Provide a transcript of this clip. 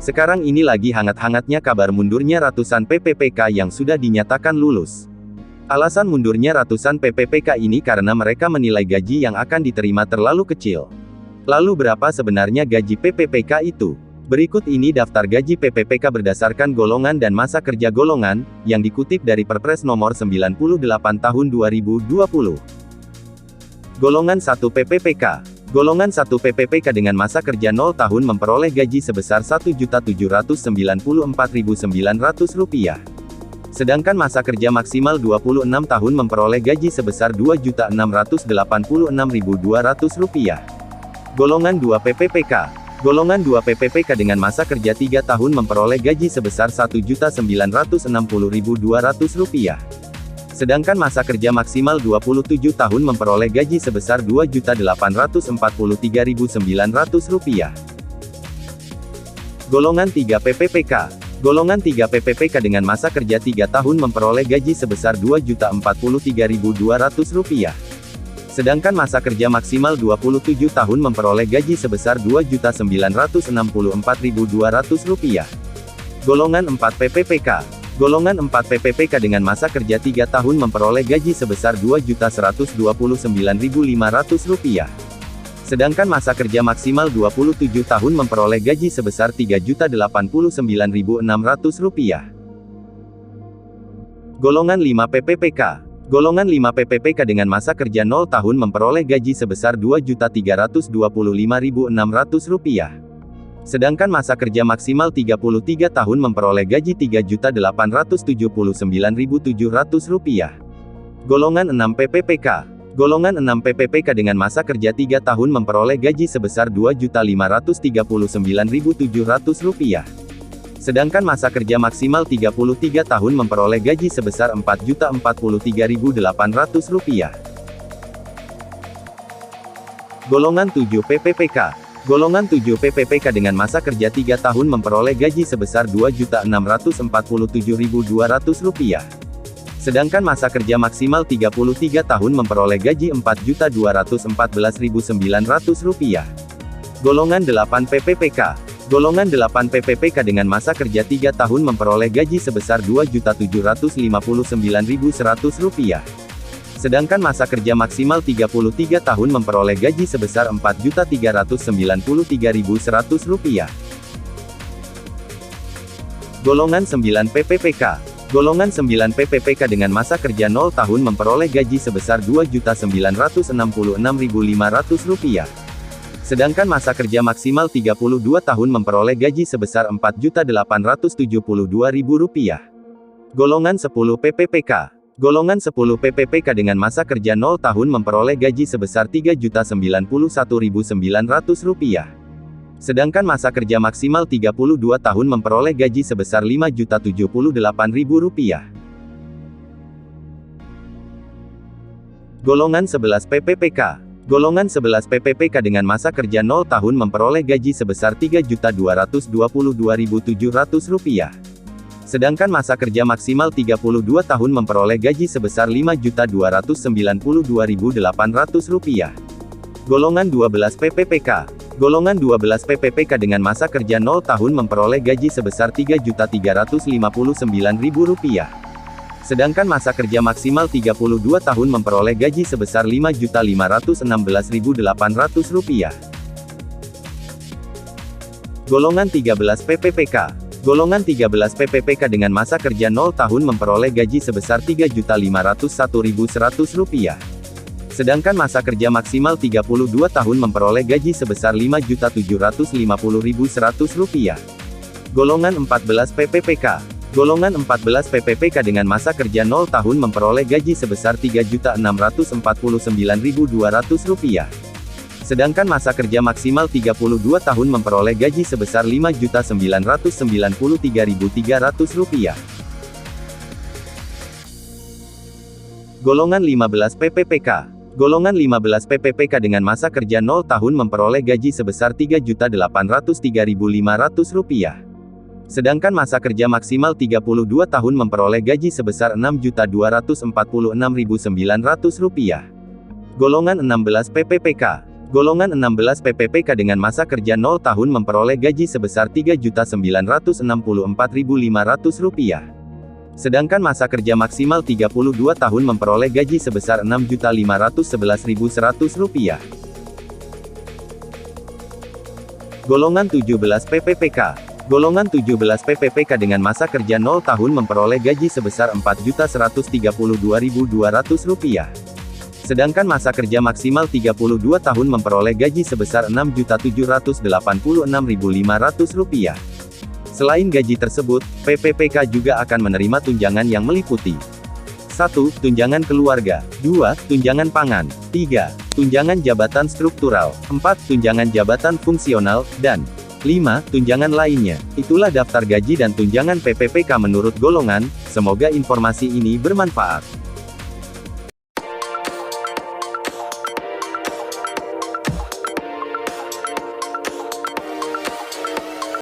Sekarang ini lagi hangat-hangatnya kabar mundurnya ratusan PPPK yang sudah dinyatakan lulus. Alasan mundurnya ratusan PPPK ini karena mereka menilai gaji yang akan diterima terlalu kecil. Lalu berapa sebenarnya gaji PPPK itu? Berikut ini daftar gaji PPPK berdasarkan golongan dan masa kerja golongan, yang dikutip dari Perpres nomor 98 tahun 2020. Golongan 1 PPPK. Golongan 1 PPPK dengan masa kerja 0 tahun memperoleh gaji sebesar Rp1.794.900. Sedangkan masa kerja maksimal 26 tahun memperoleh gaji sebesar Rp2.686.200. Golongan 2 PPPK. Golongan 2 PPPK dengan masa kerja 3 tahun memperoleh gaji sebesar Rp1.960.200. Sedangkan masa kerja maksimal 27 tahun memperoleh gaji sebesar Rp2.843.900. Golongan 3 PPPK. Golongan 3 PPPK dengan masa kerja 3 tahun memperoleh gaji sebesar Rp2.043.200. Sedangkan masa kerja maksimal 27 tahun memperoleh gaji sebesar Rp2.964.200. Golongan 4 PPPK. Golongan 4 PPPK dengan masa kerja 3 tahun memperoleh gaji sebesar Rp2.129.500. Sedangkan masa kerja maksimal 27 tahun memperoleh gaji sebesar Rp3.089.600. Golongan 5 PPPK. Golongan 5 PPPK dengan masa kerja 0 tahun memperoleh gaji sebesar Rp2.325.600. Sedangkan masa kerja maksimal 33 tahun memperoleh gaji Rp3.879.700. Golongan 6 PPPK. Golongan 6 PPPK dengan masa kerja 3 tahun memperoleh gaji sebesar Rp2.539.700. Sedangkan masa kerja maksimal 33 tahun memperoleh gaji sebesar Rp4.043.800. Golongan 7 PPPK. Golongan 7 PPPK dengan masa kerja 3 tahun memperoleh gaji sebesar Rp2.647.200. Sedangkan masa kerja maksimal 33 tahun memperoleh gaji Rp4.214.900. Golongan 8 PPPK. Golongan 8 PPPK dengan masa kerja 3 tahun memperoleh gaji sebesar Rp2.759.100. Sedangkan masa kerja maksimal 33 tahun memperoleh gaji sebesar Rp4.393.100. Golongan 9 PPPK. Golongan 9 PPPK dengan masa kerja 0 tahun memperoleh gaji sebesar Rp2.966.500. Sedangkan masa kerja maksimal 32 tahun memperoleh gaji sebesar Rp4.872.000. Golongan 10 PPPK. Golongan 10 PPPK dengan masa kerja 0 tahun memperoleh gaji sebesar Rp3.091.900. Sedangkan masa kerja maksimal 32 tahun memperoleh gaji sebesar Rp5.078.000. Golongan 11 PPPK. Golongan 11 PPPK dengan masa kerja 0 tahun memperoleh gaji sebesar Rp3.222.700. Sedangkan masa kerja maksimal 32 tahun memperoleh gaji sebesar Rp5.292.800. Golongan 12 PPPK. Golongan 12 PPPK dengan masa kerja 0 tahun memperoleh gaji sebesar Rp3.359.000. Sedangkan masa kerja maksimal 32 tahun memperoleh gaji sebesar Rp5.516.800. Golongan 13 PPPK. Golongan 13 PPPK dengan masa kerja 0 tahun memperoleh gaji sebesar Rp3.501.100. Sedangkan masa kerja maksimal 32 tahun memperoleh gaji sebesar Rp5.750.100. Golongan 14 PPPK. Golongan 14 PPPK dengan masa kerja 0 tahun memperoleh gaji sebesar Rp3.649.200. Sedangkan masa kerja maksimal 32 tahun memperoleh gaji sebesar Rp5.993.300. Golongan 15 PPPK. Golongan 15 PPPK dengan masa kerja 0 tahun memperoleh gaji sebesar Rp3.803.500. Sedangkan masa kerja maksimal 32 tahun memperoleh gaji sebesar Rp6.246.900. Golongan 16 PPPK. Golongan 16 PPPK dengan masa kerja 0 tahun memperoleh gaji sebesar Rp3.964.500. Sedangkan masa kerja maksimal 32 tahun memperoleh gaji sebesar Rp6.511.100. Golongan 17 PPPK. Golongan 17 PPPK dengan masa kerja 0 tahun memperoleh gaji sebesar Rp4.132.200. Sedangkan masa kerja maksimal 32 tahun memperoleh gaji sebesar Rp6.786.500. Selain gaji tersebut, PPPK juga akan menerima tunjangan yang meliputi 1. Tunjangan keluarga 2. Tunjangan pangan 3. Tunjangan jabatan struktural 4. Tunjangan jabatan fungsional, dan 5. Tunjangan lainnya. Itulah daftar gaji dan tunjangan PPPK menurut golongan. Semoga informasi ini bermanfaat.